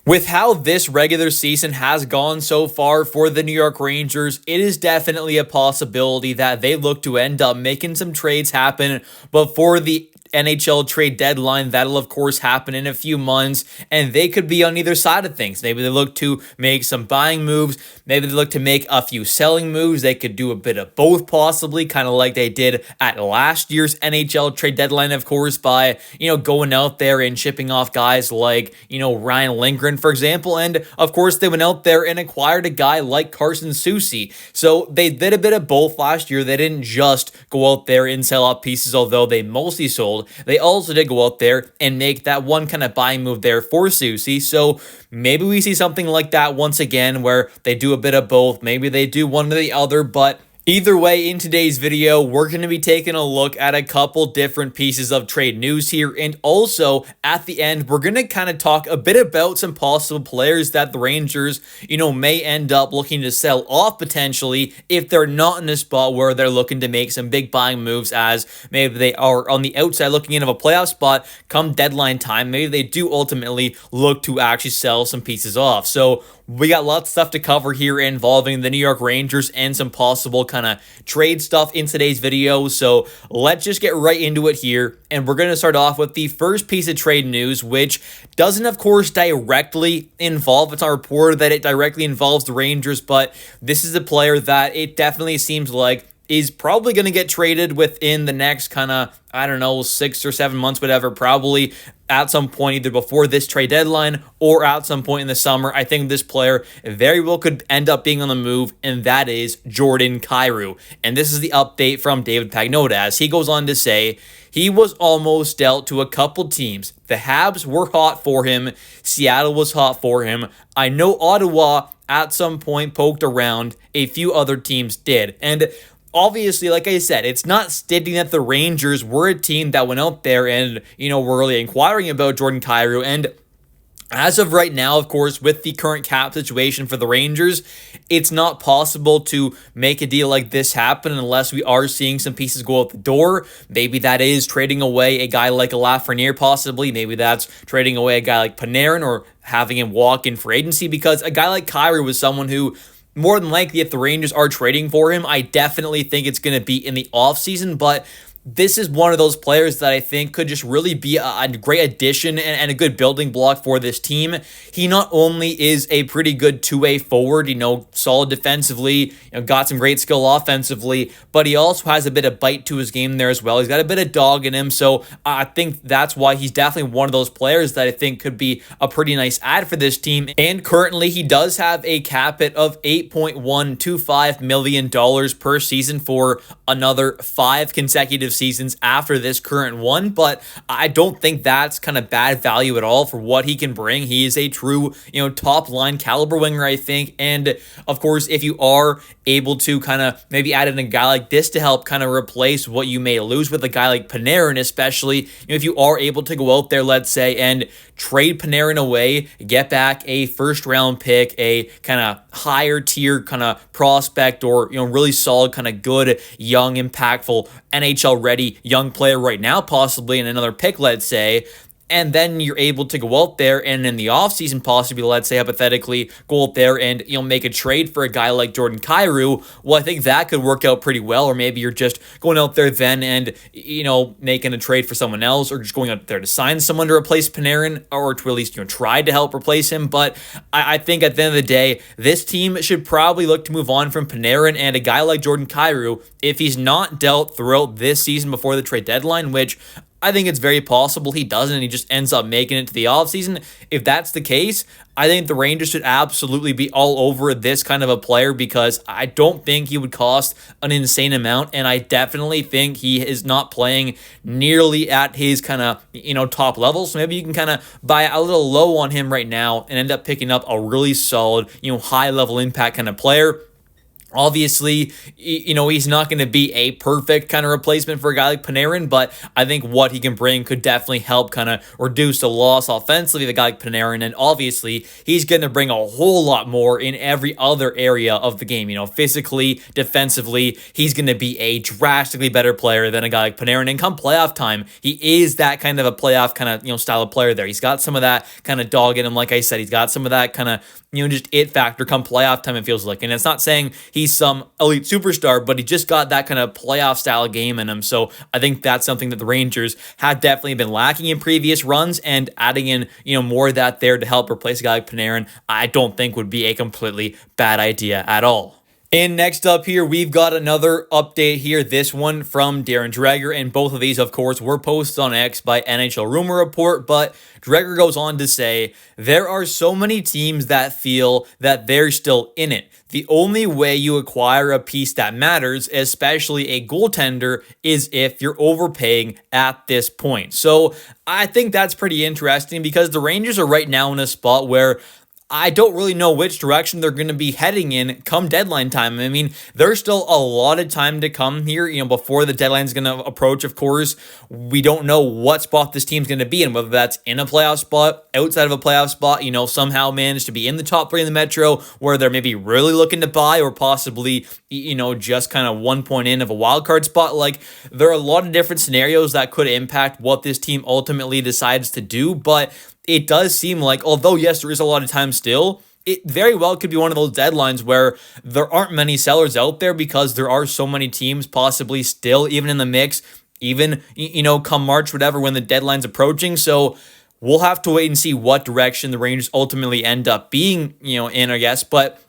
With how this regular season has gone so far for the New York Rangers, it is definitely a possibility that they look to end up making some trades happen before the NHL trade deadline. That'll, of course, happen in a few months, and they could be on either side of things. Maybe they look to make some buying moves. Maybe they look to make a few selling moves. They could do a bit of both, possibly, kind of like they did at last year's NHL trade deadline, of course, by, going out there and shipping off guys like, Ryan Lindgren, for example. And, of course, they went out there and acquired a guy like Carson Soucy. So they did a bit of both last year. They didn't just go out there and sell off pieces, although they mostly sold. They also did go out there and make that one kind of buying move there for Soucy. So maybe we see something like that once again where they do a bit of both. Maybe they do one or the other, but either way, in today's video, we're going to be taking a look at a couple different pieces of trade news here. And also, at the end, we're going to kind of talk a bit about some possible players that the Rangers, may end up looking to sell off potentially if they're not in a spot where they're looking to make some big buying moves, as maybe they are on the outside looking in of a playoff spot come deadline time. Maybe they do ultimately look to actually sell some pieces off. So we got lots of stuff to cover here involving the New York Rangers and some possible kind of trade stuff in today's video. So let's just get right into it here. And we're going to start off with the first piece of trade news, which doesn't, of course, directly involve, it's not reported that it directly involves the Rangers, but this is a player that it definitely seems like is probably going to get traded within the next kind of, 6 or 7 months, whatever, probably at some point either before this trade deadline or at some point in the summer. I think this player very well could end up being on the move, and that is Jordan Kyrou. And this is the update from David Pagnotta, as he goes on to say, he was almost dealt to a couple teams. The Habs were hot for him. Seattle was hot for him. I know Ottawa at some point poked around. A few other teams did. And obviously, like I said, it's not stating that the Rangers were a team that went out there and, were really inquiring about Jordan Kyrou. And as of right now, of course, with the current cap situation for the Rangers, it's not possible to make a deal like this happen unless we are seeing some pieces go out the door. Maybe that is trading away a guy like a Lafreniere, possibly. Maybe that's trading away a guy like Panarin or having him walk in for agency, because a guy like Kyrou was someone who, more than likely, if the Rangers are trading for him, I definitely think it's going to be in the offseason, but this is one of those players that I think could just really be a great addition and a good building block for this team. He not only is a pretty good two-way forward, solid defensively, got some great skill offensively, but he also has a bit of bite to his game there as well. He's got a bit of dog in him, so I think that's why he's definitely one of those players that I think could be a pretty nice add for this team. And currently, he does have a cap hit of $8.125 million per season for another 5 consecutive seasons after this current one, but I don't think that's kind of bad value at all for what he can bring. He is a true, top line caliber winger, I think. And of course, if you are able to kind of maybe add in a guy like this to help kind of replace what you may lose with a guy like Panarin, especially if you are able to go out there, let's say, and trade Panarin away, get back a first round pick, a kind of higher tier kind of prospect, or really solid, kind of good, young, impactful, NHL ready young player right now, possibly in another pick, let's say. And then you're able to go out there and in the offseason, possibly, let's say, hypothetically, go out there and, make a trade for a guy like Jordan Kyrou. Well, I think that could work out pretty well. Or maybe you're just going out there then and, making a trade for someone else, or just going out there to sign someone to replace Panarin, or to at least, try to help replace him. But I think at the end of the day, this team should probably look to move on from Panarin, and a guy like Jordan Kyrou, if he's not dealt throughout this season before the trade deadline, which I think it's very possible he doesn't, and he just ends up making it to the offseason. If that's the case, I think the Rangers should absolutely be all over this kind of a player, because I don't think he would cost an insane amount, and I definitely think he is not playing nearly at his kind of, top level. So maybe you can kind of buy a little low on him right now and end up picking up a really solid, high-level impact kind of player. Obviously, he's not going to be a perfect kind of replacement for a guy like Panarin, but I think what he can bring could definitely help kind of reduce the loss offensively of a guy like Panarin. And obviously, he's going to bring a whole lot more in every other area of the game. Physically, defensively, he's going to be a drastically better player than a guy like Panarin. And come playoff time, he is that kind of a playoff kind of, style of player there. He's got some of that kind of dog in him. Like I said, he's got some of that kind of, just it factor come playoff time, it feels like. And it's not saying he's some elite superstar, but he just got that kind of playoff style game in him. So I think that's something that the Rangers have definitely been lacking in previous runs, and adding in, more of that there to help replace a guy like Panarin, I don't think would be a completely bad idea at all. And next up here, we've got another update here. This one from Darren Dreger, and both of these, of course, were posted on X by NHL Rumor Report, but Dreger goes on to say, there are so many teams that feel that they're still in it. The only way you acquire a piece that matters, especially a goaltender, is if you're overpaying at this point. So I think that's pretty interesting, because the Rangers are right now in a spot where I don't really know which direction they're going to be heading in come deadline time. I mean, there's still a lot of time to come here, before the deadline's going to approach, of course. We don't know what spot this team's going to be in, whether that's in a playoff spot, outside of a playoff spot, somehow manage to be in the top 3 in the Metro, where they're maybe really looking to buy, or possibly, just kind of 1 point in of a wild card spot. Like, there are a lot of different scenarios that could impact what this team ultimately decides to do, but it does seem like, although yes, there is a lot of time still, it very well could be one of those deadlines where there aren't many sellers out there, because there are so many teams possibly still even in the mix, even, come March, whatever, when the deadline's approaching. So we'll have to wait and see what direction the Rangers ultimately end up being, in, I guess. But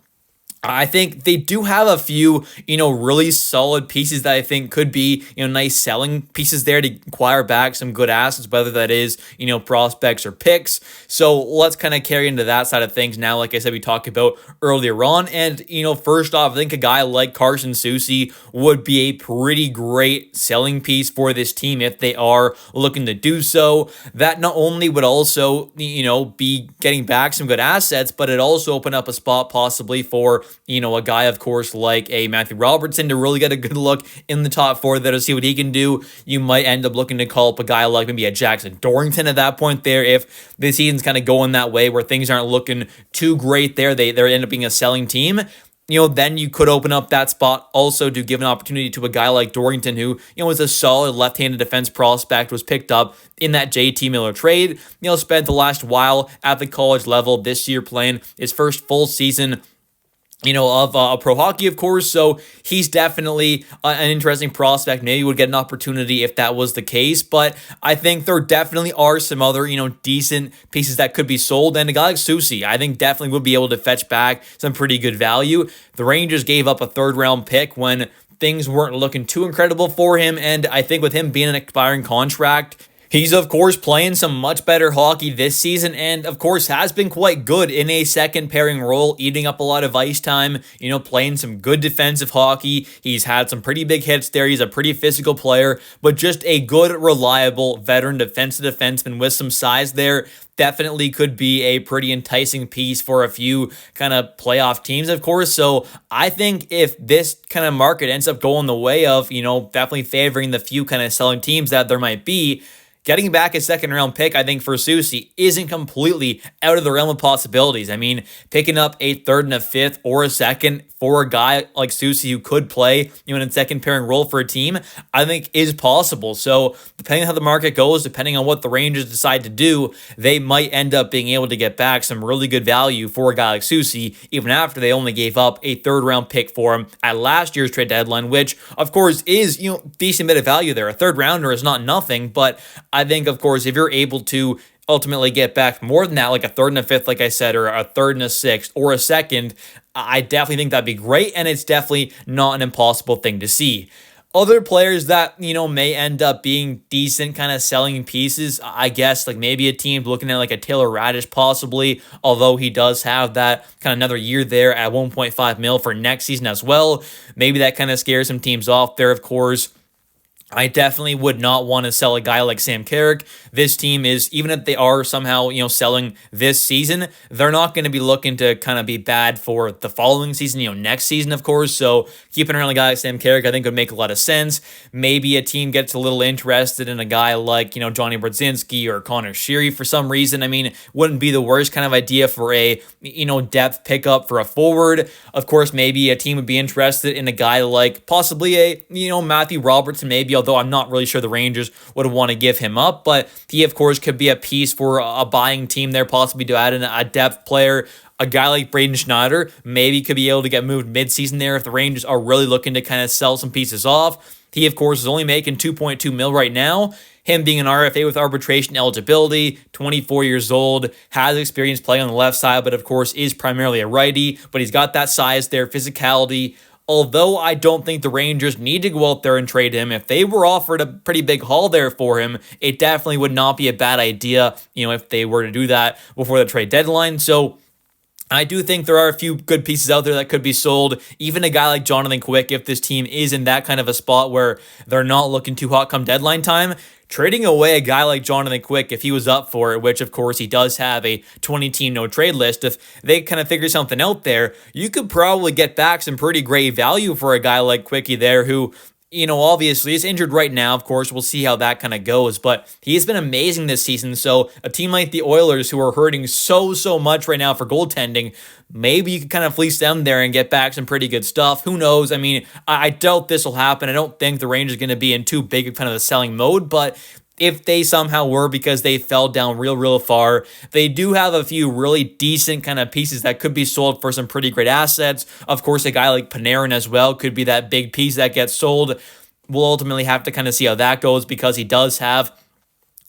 I think they do have a few, really solid pieces that I think could be, nice selling pieces there to acquire back some good assets, whether that is, prospects or picks. So let's kind of carry into that side of things now. Like I said, we talked about earlier on. And, first off, I think a guy like Carson Soucy would be a pretty great selling piece for this team if they are looking to do so. That not only would also, be getting back some good assets, but it also open up a spot possibly for, a guy, of course, like a Matthew Robertson to really get a good look in the top 4 there to see what he can do. You might end up looking to call up a guy like maybe a Jackson Dorrington at that point there, if the season's kind of going that way where things aren't looking too great there. They end up being a selling team. Then you could open up that spot also to give an opportunity to a guy like Dorrington, who, was a solid left-handed defense prospect, was picked up in that JT Miller trade, spent the last while at the college level this year playing his first full season of pro hockey, of course. So he's definitely an interesting prospect. Maybe would get an opportunity if that was the case. But I think there definitely are some other, decent pieces that could be sold. And a guy like Soucy, I think definitely would be able to fetch back some pretty good value. The Rangers gave up a 3rd-round pick when things weren't looking too incredible for him. And I think with him being an expiring contract, he's, of course, playing some much better hockey this season, and, of course, has been quite good in a second pairing role, eating up a lot of ice time, playing some good defensive hockey. He's had some pretty big hits there. He's a pretty physical player, but just a good, reliable veteran defensive defenseman with some size there. Definitely could be a pretty enticing piece for a few kind of playoff teams, of course. So I think if this kind of market ends up going the way of, definitely favoring the few kind of selling teams that there might be, getting back a 2nd-round pick, I think, for Soucy isn't completely out of the realm of possibilities. I mean, picking up a 3rd and a 5th or a 2nd for a guy like Soucy who could play, in a second pairing role for a team, I think is possible. So depending on how the market goes, depending on what the Rangers decide to do, they might end up being able to get back some really good value for a guy like Soucy, even after they only gave up a 3rd-round pick for him at last year's trade deadline, which, of course, is, decent bit of value there. A 3rd-rounder is not nothing, but I think, of course, if you're able to ultimately get back more than that, like a 3rd and a 5th, like I said, or a 3rd and a 6th, or a 2nd, I definitely think that'd be great, and it's definitely not an impossible thing to see. Other players that, may end up being decent kind of selling pieces, I guess, like maybe a team looking at like a Taylor Radish possibly, although he does have that kind of another year there at 1.5 mil for next season as well. Maybe that kind of scares some teams off there, of course. I definitely would not want to sell a guy like Sam Carrick. This team is, even if they are somehow, selling this season, they're not going to be looking to kind of be bad for the following season, next season, of course. So keeping around a guy like Sam Carrick, I think would make a lot of sense. Maybe a team gets a little interested in a guy like, Johnny Brodzinski or Connor Sheary for some reason. I mean, wouldn't be the worst kind of idea for a, depth pickup for a forward. Of course, maybe a team would be interested in a guy like possibly a, Matthew Robertson, maybe, although I'm not really sure the Rangers would want to give him up. But he, of course, could be a piece for a buying team there, possibly to add in a depth player. A guy like Braden Schneider maybe could be able to get moved midseason there if the Rangers are really looking to kind of sell some pieces off. He, of course, is only making $2.2 million right now. Him being an RFA with arbitration eligibility, 24 years old, has experience playing on the left side, but of course is primarily a righty. But he's got that size there, physicality. Although I don't think the Rangers need to go out there and trade him, if they were offered a pretty big haul there for him, it definitely would not be a bad idea, if they were to do that before the trade deadline. So I do think there are a few good pieces out there that could be sold. Even a guy like Jonathan Quick, if this team is in that kind of a spot where they're not looking too hot come deadline time, trading away a guy like Jonathan Quick, if he was up for it, which of course he does have a 20-team no-trade list, if they kind of figure something out there, you could probably get back some pretty great value for a guy like Quickie there who, obviously is injured right now. Of course, we'll see how that kind of goes, but he's been amazing this season. So a team like the Oilers, who are hurting so much right now for goaltending, maybe you can kind of fleece them there and get back some pretty good stuff. Who knows? I mean, I doubt this will happen. I don't think the Rangers are going to be in too big of kind of a selling mode, but if they somehow were because they fell down real far, they do have a few really decent kind of pieces that could be sold for some pretty great assets. Of course, a guy like Panarin as well could be that big piece that gets sold. We'll ultimately have to kind of see how that goes because he does have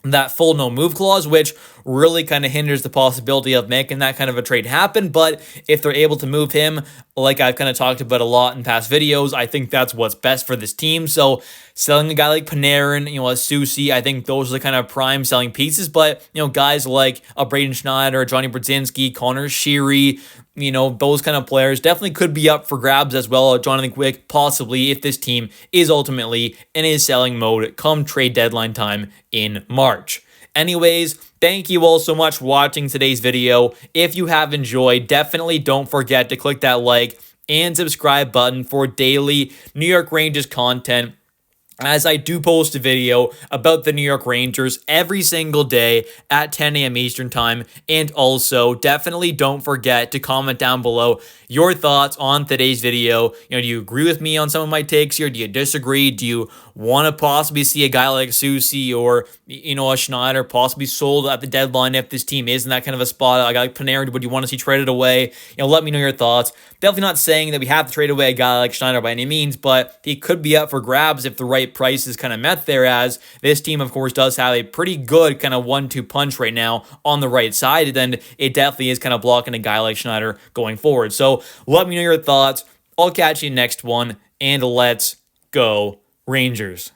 that full no move clause, which really kind of hinders the possibility of making that kind of a trade happen. But if they're able to move him, like I've kind of talked about a lot in past videos, I think that's what's best for this team. So selling a guy like Panarin, a Susie, I think those are the kind of prime selling pieces. But, guys like a Braden Schneider, Johnny Brodzinski, Connor Sheary, those kind of players definitely could be up for grabs as well. Jonathan Quick, possibly, if this team is ultimately in a selling mode come trade deadline time in March. Anyways, thank you all so much for watching today's video. If you have enjoyed, definitely don't forget to click that like and subscribe button for daily New York Rangers content, as I do post a video about the New York Rangers every single day at 10 a.m. Eastern Time. And also, definitely don't forget to comment down below your thoughts on today's video. Do you agree with me on some of my takes here? Do you disagree? Do you want to possibly see a guy like Susie or, a Schneider possibly sold at the deadline if this team is in that kind of a spot? A guy like Panarin, would you want to see traded away? Let me know your thoughts. Definitely not saying that we have to trade away a guy like Schneider by any means, but he could be up for grabs if the right price is kind of met there, as this team, of course, does have a pretty good kind of 1-2 punch right now on the right side, and it definitely is kind of blocking a guy like Schneider going forward. So let me know your thoughts. I'll catch you next one, and let's go Rangers.